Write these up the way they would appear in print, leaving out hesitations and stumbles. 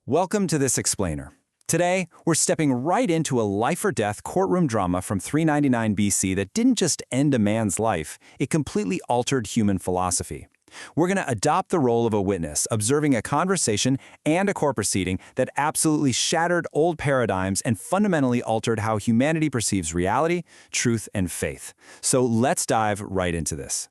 Welcome to this explainer. Today, we're stepping right into a life-or-death courtroom drama from 399 BC that didn't just end a man's life, it completely altered human philosophy. We're going to adopt the role of a witness, observing a conversation and a court proceeding that absolutely shattered old paradigms and fundamentally altered how humanity perceives reality, truth, and faith. So let's dive right into this.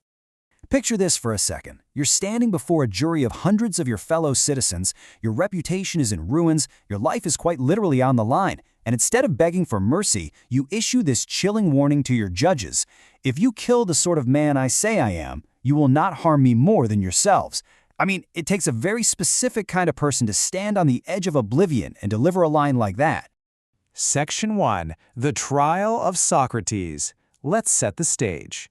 Picture this for a second. You're standing before a jury of hundreds of your fellow citizens, your reputation is in ruins, your life is quite literally on the line, and instead of begging for mercy, you issue this chilling warning to your judges. If you kill the sort of man I say I am, you will not harm me more than yourselves. I mean, it takes a very specific kind of person to stand on the edge of oblivion and deliver a line like that. Section 1. The Trial of Socrates. Let's set the stage.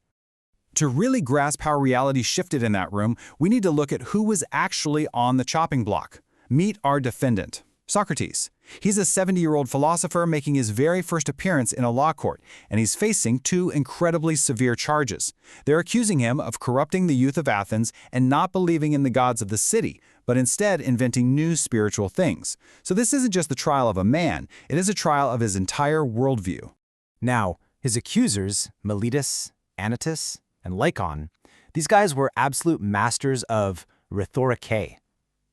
To really grasp how reality shifted in that room, we need to look at who was actually on the chopping block. Meet our defendant, Socrates. He's a 70-year-old philosopher making his very first appearance in a law court, and he's facing two incredibly severe charges. They're accusing him of corrupting the youth of Athens and not believing in the gods of the city, but instead inventing new spiritual things. So this isn't just the trial of a man, it is a trial of his entire worldview. Now, his accusers, Miletus, Anytus, and Lycon, these guys were absolute masters of rhetorikai.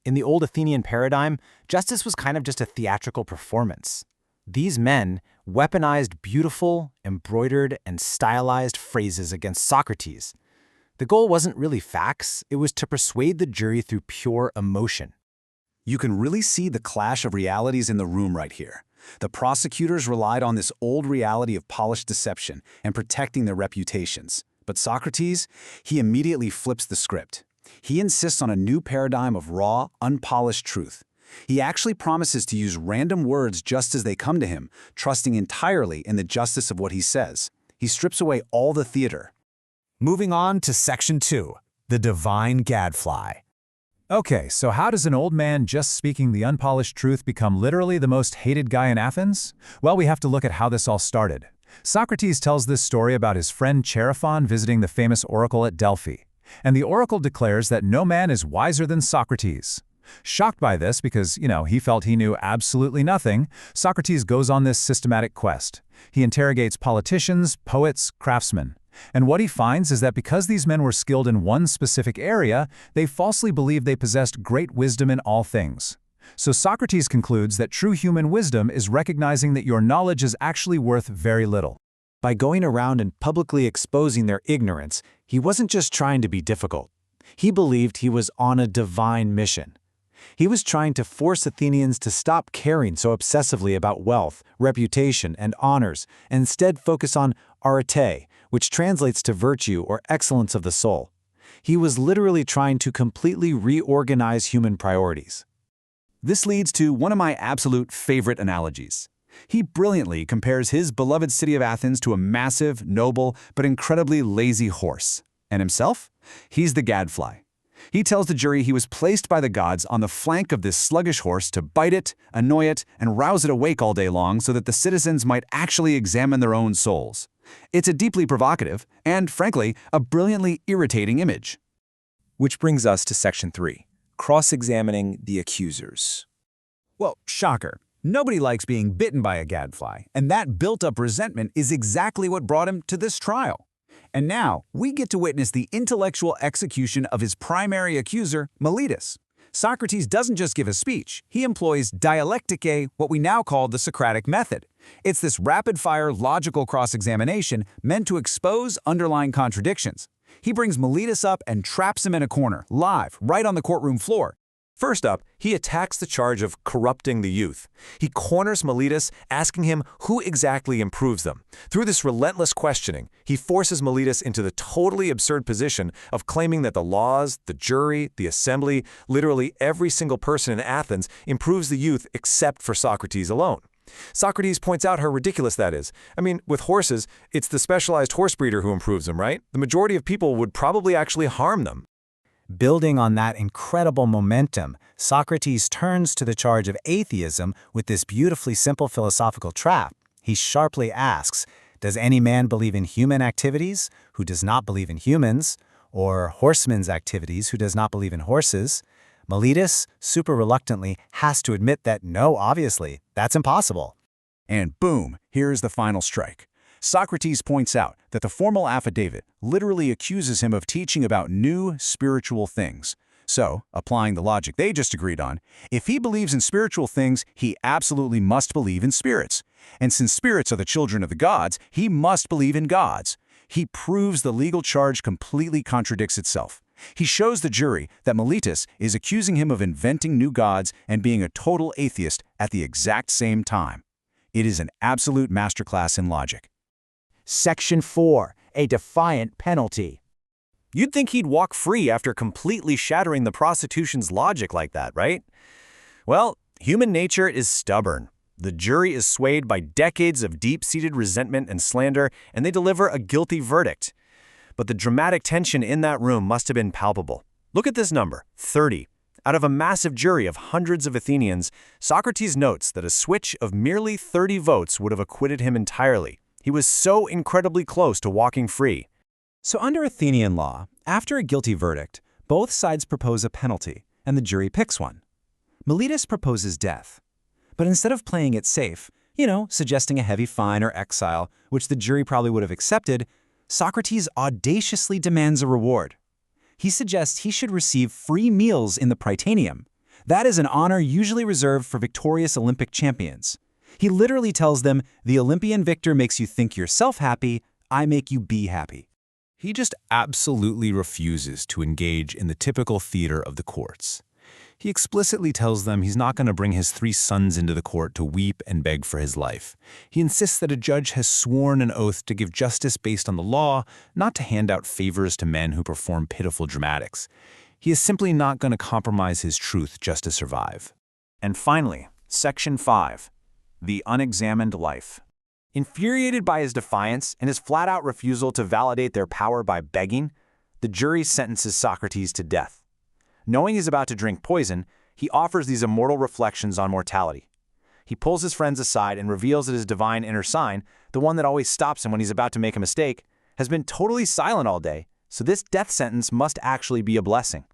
In the old Athenian paradigm, justice was kind of just a theatrical performance. These men weaponized beautiful, embroidered, and stylized phrases against Socrates. The goal wasn't really facts, it was to persuade the jury through pure emotion. You can really see the clash of realities in the room right here. The prosecutors relied on this old reality of polished deception and protecting their reputations. But Socrates, he immediately flips the script. He insists on a new paradigm of raw, unpolished truth. He actually promises to use random words just as they come to him, trusting entirely in the justice of what he says. He strips away all the theater. Moving on to Section 2. The Divine Gadfly. Okay, so how does an old man just speaking the unpolished truth become literally the most hated guy in Athens? Well, we have to look at how this all started. Socrates tells this story about his friend Chaerephon visiting the famous oracle at Delphi. And the oracle declares that no man is wiser than Socrates. Shocked by this because, he felt he knew absolutely nothing, Socrates goes on this systematic quest. He interrogates politicians, poets, craftsmen. And what he finds is that because these men were skilled in one specific area, they falsely believed they possessed great wisdom in all things. So Socrates concludes that true human wisdom is recognizing that your knowledge is actually worth very little. By going around and publicly exposing their ignorance, he wasn't just trying to be difficult. He believed he was on a divine mission. He was trying to force Athenians to stop caring so obsessively about wealth, reputation, and honors, and instead focus on arete, which translates to virtue or excellence of the soul. He was literally trying to completely reorganize human priorities. This leads to one of my absolute favorite analogies. He brilliantly compares his beloved city of Athens to a massive, noble, but incredibly lazy horse. And himself? He's the gadfly. He tells the jury he was placed by the gods on the flank of this sluggish horse to bite it, annoy it, and rouse it awake all day long so that the citizens might actually examine their own souls. It's a deeply provocative and, frankly, a brilliantly irritating image. Which brings us to Section 3. Cross-examining the accusers. Well, shocker. Nobody likes being bitten by a gadfly, and that built-up resentment is exactly what brought him to this trial. And now, we get to witness the intellectual execution of his primary accuser, Miletus. Socrates doesn't just give a speech, he employs dialectike, what we now call the Socratic method. It's this rapid-fire, logical cross-examination meant to expose underlying contradictions. He brings Miletus up and traps him in a corner, live, right on the courtroom floor. First up, he attacks the charge of corrupting the youth. He corners Miletus, asking him who exactly improves them. Through this relentless questioning, he forces Miletus into the totally absurd position of claiming that the laws, the jury, the assembly, literally every single person in Athens improves the youth except for Socrates alone. Socrates points out how ridiculous that is. I mean, with horses, it's the specialized horse breeder who improves them, right? The majority of people would probably actually harm them. Building on that incredible momentum, Socrates turns to the charge of atheism with this beautifully simple philosophical trap. He sharply asks, does any man believe in human activities who does not believe in humans, or horseman's activities who does not believe in horses? Miletus, super reluctantly, has to admit that no, obviously, that's impossible. And boom, here's the final strike. Socrates points out that the formal affidavit literally accuses him of teaching about new spiritual things. So, applying the logic they just agreed on, if he believes in spiritual things, he absolutely must believe in spirits. And since spirits are the children of the gods, he must believe in gods. He proves the legal charge completely contradicts itself. He shows the jury that Miletus is accusing him of inventing new gods and being a total atheist at the exact same time. It is an absolute masterclass in logic. Section 4. A defiant penalty. You'd think he'd walk free after completely shattering the prostitution's logic like that, right? Well, human nature is stubborn. The jury is swayed by decades of deep-seated resentment and slander, and they deliver a guilty verdict. But the dramatic tension in that room must have been palpable. Look at this number, 30. Out of a massive jury of hundreds of Athenians, Socrates notes that a switch of merely 30 votes would have acquitted him entirely. He was so incredibly close to walking free. So under Athenian law, after a guilty verdict, both sides propose a penalty, and the jury picks one. Miletus proposes death. But instead of playing it safe, suggesting a heavy fine or exile, which the jury probably would have accepted, Socrates audaciously demands a reward. He suggests he should receive free meals in the Prytaneum. That is an honor usually reserved for victorious Olympic champions. He literally tells them, the Olympian victor makes you think yourself happy, I make you be happy. He just absolutely refuses to engage in the typical theater of the courts. He explicitly tells them he's not going to bring his 3 sons into the court to weep and beg for his life. He insists that a judge has sworn an oath to give justice based on the law, not to hand out favors to men who perform pitiful dramatics. He is simply not going to compromise his truth just to survive. And finally, Section 5. The unexamined life. Infuriated by his defiance and his flat-out refusal to validate their power by begging, the jury sentences Socrates to death. Knowing he's about to drink poison, he offers these immortal reflections on mortality. He pulls his friends aside and reveals that his divine inner sign, the one that always stops him when he's about to make a mistake, has been totally silent all day, so this death sentence must actually be a blessing.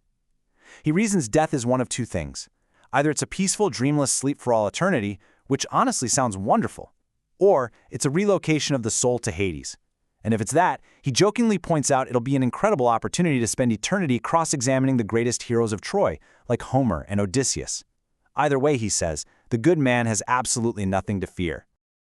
He reasons death is one of 2 things. Either it's a peaceful, dreamless sleep for all eternity, which honestly sounds wonderful, or it's a relocation of the soul to Hades. And if it's that, he jokingly points out it'll be an incredible opportunity to spend eternity cross-examining the greatest heroes of Troy, like Homer and Odysseus. Either way, he says, the good man has absolutely nothing to fear.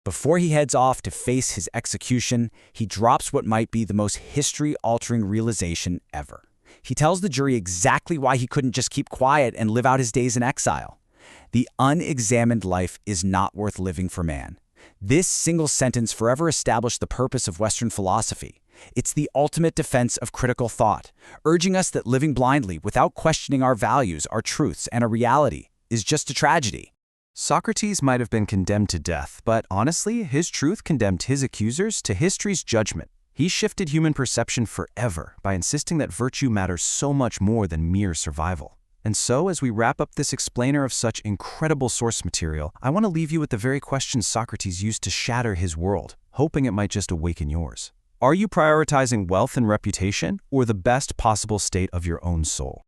Before he heads off to face his execution, he drops what might be the most history-altering realization ever. He tells the jury exactly why he couldn't just keep quiet and live out his days in exile. The unexamined life is not worth living for man. This single sentence forever established the purpose of Western philosophy. It's the ultimate defense of critical thought, urging us that living blindly without questioning our values, our truths, and our reality is just a tragedy. Socrates might have been condemned to death, but honestly, his truth condemned his accusers to history's judgment. He shifted human perception forever by insisting that virtue matters so much more than mere survival. And so, as we wrap up this explainer of such incredible source material, I want to leave you with the very questions Socrates used to shatter his world, hoping it might just awaken yours. Are you prioritizing wealth and reputation, or the best possible state of your own soul?